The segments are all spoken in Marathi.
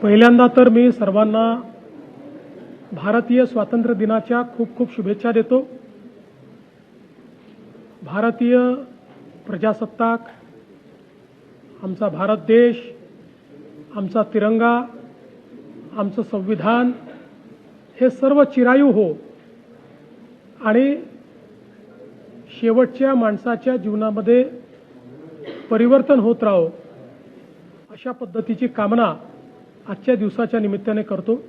पहिल्यांदा तर मी सर्वांना भारतीय स्वातंत्र्य दिनाच्या खूप खूप शुभेच्छा देतो। भारतीय प्रजासत्ताक, आमचा भारत देश, आमचा तिरंगा, आमचं संविधान हे सर्व चिरायू हो आणि शेवटच्या माणसाच्या जीवनामध्ये परिवर्तन होत राहो अशा पद्धतीची कामना आजच्या दिवसाच्या निमित्ताने करतो।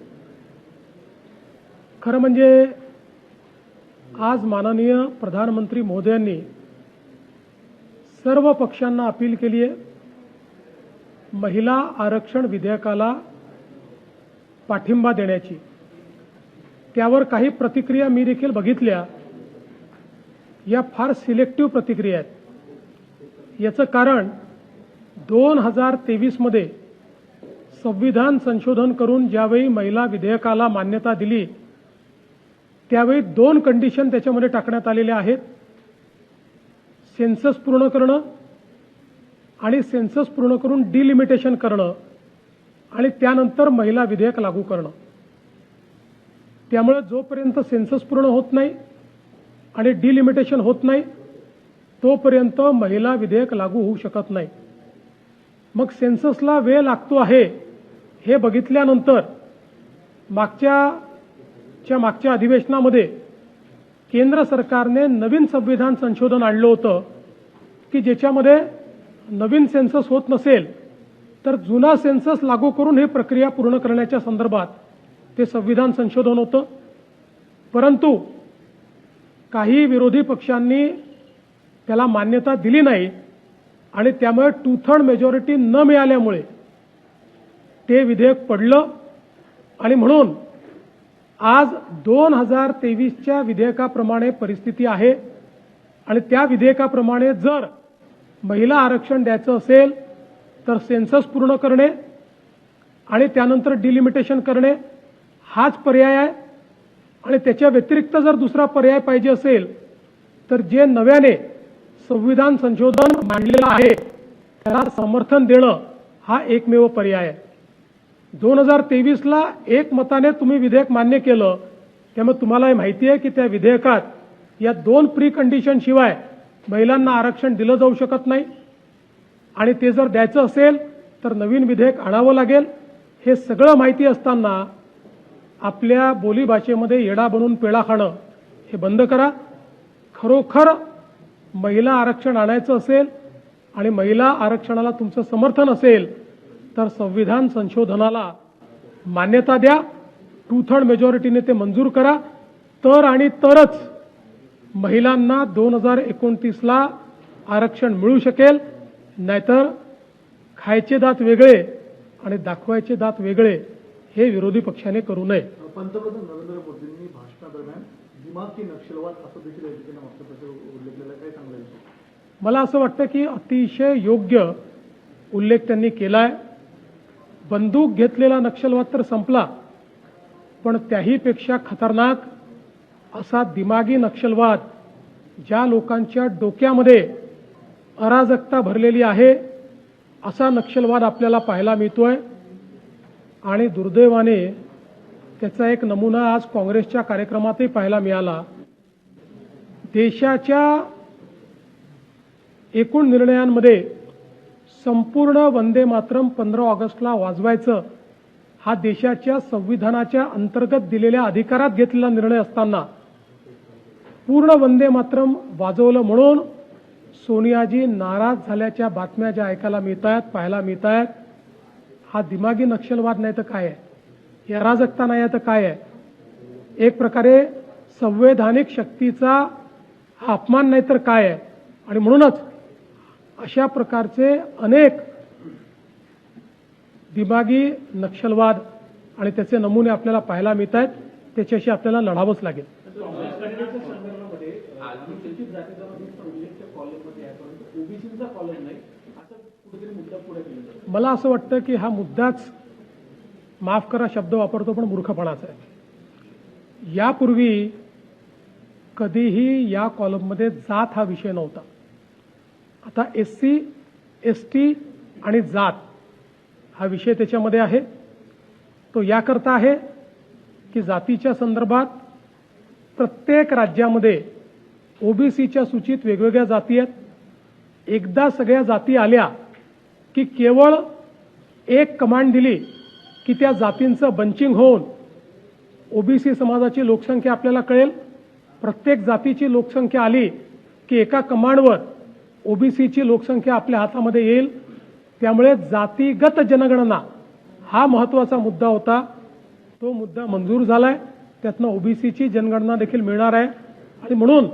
खरं म्हणजे आज माननीय प्रधानमंत्री महोदयांनी सर्व पक्षांना अपील केली आहे, महिला आरक्षण विधेयकाला पाठिंबा देण्याची। त्यावर काही प्रतिक्रिया मी देखील बघितल्या, या फार सिलेक्टिव्ह प्रतिक्रिया आहेत। याचं कारण 2023 मध्ये संविधान संशोधन करून ज्यावेळी महिला विधेयकाला मान्यता दिली त्यावेळी 2 कंडिशन त्याच्यामध्ये टाकण्यात आलेल्या आहेत, सेन्सस पूर्ण करणं आणि सेन्सस पूर्ण करून डिलिमिटेशन करणं आणि त्यानंतर महिला विधेयक लागू करणं। त्यामुळे जोपर्यंत सेन्सस पूर्ण होत नाही आणि डिलिमिटेशन होत नाही तोपर्यंत महिला विधेयक लागू होऊ शकत नाही। मग सेन्ससला वेळ लागतो आहे हे बघितल्यानंतर मागच्या अधिवेशनामध्ये केंद्र सरकारने नवीन संविधान संशोधन आणलं होतं की ज्याच्यामध्ये नवीन सेन्सस होत नसेल तर जुना सेन्सस लागू करून ही प्रक्रिया पूर्ण करण्याच्या संदर्भात ते संविधान संशोधन होतं। परंतु काही विरोधी पक्षांनी त्याला मान्यता दिली नाही आणि त्यामुळे 2/3 मेजॉरिटी न मिळाल्यामुळे ते विधेयक पडलं आणि म्हणून आज 2023च्या विधेयकाप्रमाणे परिस्थिती आहे आणि त्या विधेयकाप्रमाणे जर महिला आरक्षण द्यायचं असेल तर सेन्सस पूर्ण करणे आणि त्यानंतर डिलिमिटेशन करणे हाच पर्याय आहे आणि त्याच्या व्यतिरिक्त जर दुसरा पर्याय पाहिजे असेल तर जे नव्याने संविधान संशोधन मांडलेलं आहे त्याला समर्थन देणं हा एकमेव पर्याय आहे। 2023ला एकमताने तुम्ही विधेयक मान्य केलं, त्यामुळे तुम्हाला माहिती आहे की त्या विधेयकात या 2 प्री कंडिशन शिवाय महिलांना आरक्षण दिलं जाऊ शकत नाही आणि ते जर द्यायचं असेल तर नवीन विधेयक आणावं लागेल। हे सगळं माहिती असताना आपल्या बोलीभाषेमध्ये येडा बनून पेढा खाणं हे बंद करा। खरोखर महिला आरक्षण आणायचं असेल आणि महिला आरक्षणाला तुमचं समर्थन असेल तर संविधान संशोधनाला मान्यता द्या, 2/3 मेजॉरिटीने ते मंजूर करा, तर आणि तरच महिलांना 2029ला आरक्षण मिळू शकेल। नाहीतर खायचे दात वेगळे आणि दाखवायचे दात वेगळे हे विरोधी पक्षाने करू नये। पंतप्रधान नरेंद्र मोदींनी भाषणादरम्यान दिमागी नक्षलवाद असं देखील उल्लेख केला, काय सांगेल? मला असं वाटतं की अतिशय योग्य उल्लेख त्यांनी केलाय। बंदूक घेतलेला नक्षलवाद तर संपला, पण त्याहीपेक्षा खतरनाक असा दिमागी नक्षलवाद ज्या लोकांच्या डोक्यामध्ये अराजकता भरलेली आहे असा नक्षलवाद आपल्याला पाहायला मिळतोय आणि दुर्दैवाने त्याचा एक नमुना आज काँग्रेसच्या कार्यक्रमातही पाहायला मिळाला। देशाच्या एकूण निर्णयांमध्ये संपूर्ण वंदे मातरम 15 ऑगस्टला वाजवायचं हा देशाच्या संविधानाच्या अंतर्गत दिलेल्या अधिकारात घेतलेला निर्णय असताना पूर्ण वंदे मातरम वाजवलं म्हणून सोनियाजी नाराज झाल्याच्या बातम्या ज्या ऐकायला मिळतात, पाहायला मिळतात, हा दिमागी नक्षलवाद नाही तर काय आहे? ही अराजकता नाही तर काय आहे? एक प्रकारे संवैधानिक शक्तीचा हा अपमान नाही तर काय आहे? आणि म्हणूनच अशा प्रकारचे अनेक दिमागी नक्षलवाद आणि त्याचे नमुने आपल्याला पाहायला मिळत आहेत, त्याच्याशी आपल्याला लढावंच लागेल। मला असं वाटतं की हा मुद्दाच, माफ करा शब्द वापरतो पण मूर्खपणाचा आहे। यापूर्वी कधीही या कॉलममध्ये जात हा विषय नव्हता। आता SC, ST आणि जात हा विषय त्याच्यामध्ये आहे तो याकरता आहे की जातीच्या संदर्भात प्रत्येक राज्यामध्ये ओबीसीच्या सूचीत वेगवेगळ्या जाती आहेत. एकदा सगळ्या जाती आल्या की केवळ एक कमांड दिली की त्या जातींचं बंचिंग होऊन ओबीसी समाजाची लोकसंख्या आपल्याला कळेल. प्रत्येक जातीची लोकसंख्या आली की एका कमांडवर ओबीसीची लोकसंख्या आपल्या हातामध्ये येईल. त्यामुळे जातीगत जनगणना हा महत्त्वाचा मुद्दा होता. तो मुद्दा मंजूर झालाय. त्यातनं ओबीसीची जनगणना देखील मिळणार आहे. आणि म्हणून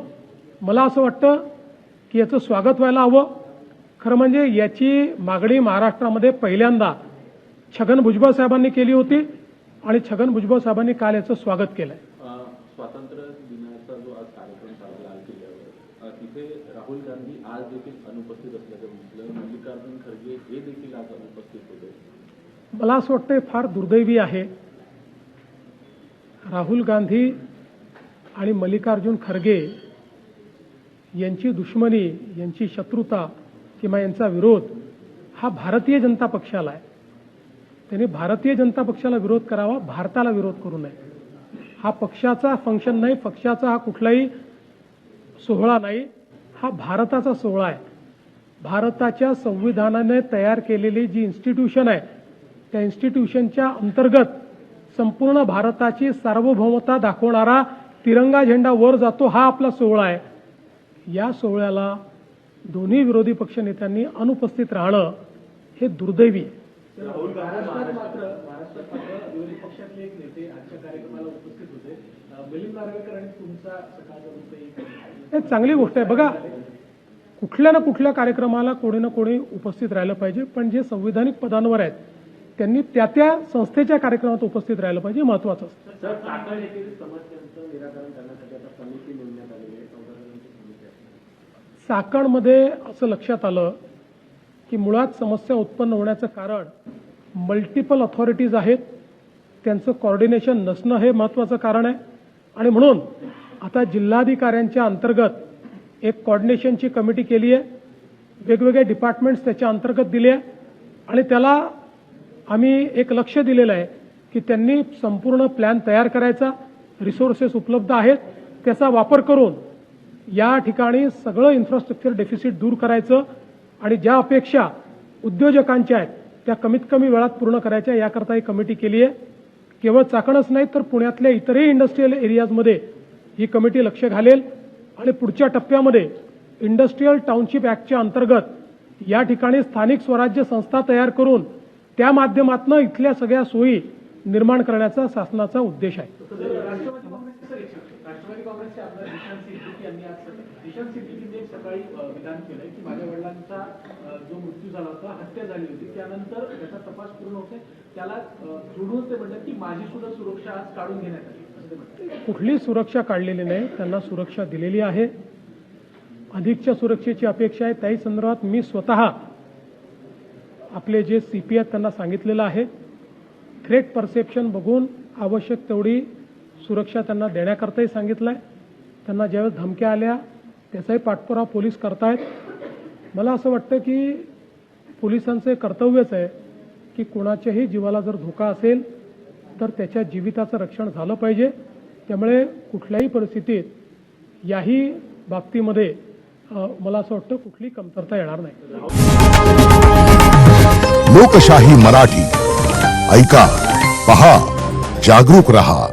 मला असं वाटतं की याचं स्वागत व्हायला हवं. खरं म्हणजे याची मागणी महाराष्ट्रामध्ये पहिल्यांदा छगन भुजबळ साहेबांनी केली होती आणि छगन भुजबळ साहेबांनी काल याचं स्वागत केलंय. स्वातंत्र्य दिनाचा जो आज कार्यक्रम झाला लाल किल्ल्यावर, तिथे राहुल गांधी आज देखील अनुपस्थित असल्याचं म्हटलं. मल्लिकार्जुन खरगे हे देखील आज अनुपस्थित होते. मला असं वाटतं फार दुर्दैवी आहे. राहुल गांधी आणि मल्लिकार्जुन खरगे यांची दुश्मनी, यांची शत्रुता किंवा यांचा विरोध हा भारतीय जनता पक्षाला आहे. त्यांनी भारतीय जनता पक्षाला विरोध करावा, भारताला विरोध करू नये. हा पक्षाचा फंक्शन नाही, पक्षाचा हा कुठलाही सोहळा नाही, हा भारताचा सोहळा आहे. भारताच्या संविधानाने तयार केलेली जी इन्स्टिट्यूशन आहे त्या इन्स्टिट्यूशनच्या अंतर्गत संपूर्ण भारताची सार्वभौमता दाखवणारा तिरंगा झेंडा वर जातो, हा आपला सोहळा आहे. या सोहळ्याला दोन्ही विरोधी पक्ष नेत्यांनी अनुपस्थित राहणं हे दुर्दैवी आहे. महाराष्ट्रात मात्र विरोधी पक्षातले एक नेते आजच्या कार्यक्रमाला उपस्थित होते. मिलिंद नार्वेकर आणि तुमचा सकाळचा हे चांगली गोष्ट आहे. बघा, कुठल्या ना कुठल्या कार्यक्रमाला कोणी ना कोणी उपस्थित राहिलं पाहिजे, पण जे संविधानिक पदांवर आहेत त्यांनी त्या त्या संस्थेच्या कार्यक्रमात उपस्थित राहिलं पाहिजे, महत्वाचं असतं. चाकण येथील समस्यांचं निराकरण करण्यासाठी आता समिती नेमण्यात आलेली आहे. 14 जणांची समिती आहे. चाकणमध्ये असं लक्षात आलं की मुळात समस्या उत्पन्न होण्याचं कारण मल्टिपल अथॉरिटीज आहेत, त्यांचं कॉर्डिनेशन नसणं हे महत्त्वाचं कारण आहे. आणि म्हणून आता जिल्हाधिकाऱ्यांच्या अंतर्गत एक कॉर्डिनेशनची कमिटी केली आहे. वेगवेगळे डिपार्टमेंट्स त्याच्या अंतर्गत दिले आहे आणि त्याला आम्ही एक लक्ष दिलेलं आहे की त्यांनी संपूर्ण प्लॅन तयार करायचा. रिसोर्सेस उपलब्ध आहेत, त्याचा वापर करून या ठिकाणी सगळं इन्फ्रास्ट्रक्चर डेफिसिट दूर करायचं आणि ज्या अपेक्षा उद्योजकांच्या आहेत त्या कमीत कमी वेळात पूर्ण करायच्या, याकरता ही कमिटी केली आहे. केवळ चाकणच नाही तर पुण्यातल्या इतरही इंडस्ट्रीयल एरियाजमध्ये ही कमिटी लक्ष घालेल आणि पुढच्या टप्प्यामध्ये इंडस्ट्रीयल टाउनशिप ॲक्टच्या अंतर्गत या ठिकाणी स्थानिक स्वराज्य संस्था तयार करून त्या माध्यमातून इथल्या सगळ्या सोयी निर्माण करण्याचा शासनाचा उद्देश आहे. राष्ट्रवादी काँग्रेसचे आमदार दिशांत सिद्दीकी यांनी आज दिशांत सिद्दीकीने सकाळी विधान केलंय की माझ्या वडिलांचा जो मृत्यू झाला होता, हत्या झाली होती, त्यानंतर त्याचा तपास पूर्ण होतोय, त्याला जोडून ते म्हणतात की माझी सुद्धा सुरक्षा आज काढून घेण्यात आली असं ते म्हणतात. कुठली सुरक्षा काढलेली नाही, त्यांना सुरक्षा दिलेली आहे. अधिकच्या सुरक्षेची अपेक्षा आहे. त्याही संदर्भात मी स्वतः आपले जे CP आहेत त्यांना सांगितलेलं आहे. थ्रेट परसेप्शन बघून आवश्यक तेवढी सुरक्षा त्यांना देण्याकरताही सांगितलं आहे. त्यांना ज्यावेळेस धमक्या आल्या त्याचाही पाठपुरावा पोलीस करतायत. मला असं वाटतं की पोलिसांचं हे कर्तव्यच आहे की कोणाच्याही जीवाला जर धोका असेल तर त्याच्या जीविताचं रक्षण झालं पाहिजे. त्यामुळे कुठल्याही परिस्थितीत याही बाबतीमध्ये मला असं वाटतं कुठलीही कमतरता येणार नाही. लोकशाही मराठी ऐका, पहा, जागरूक रहा.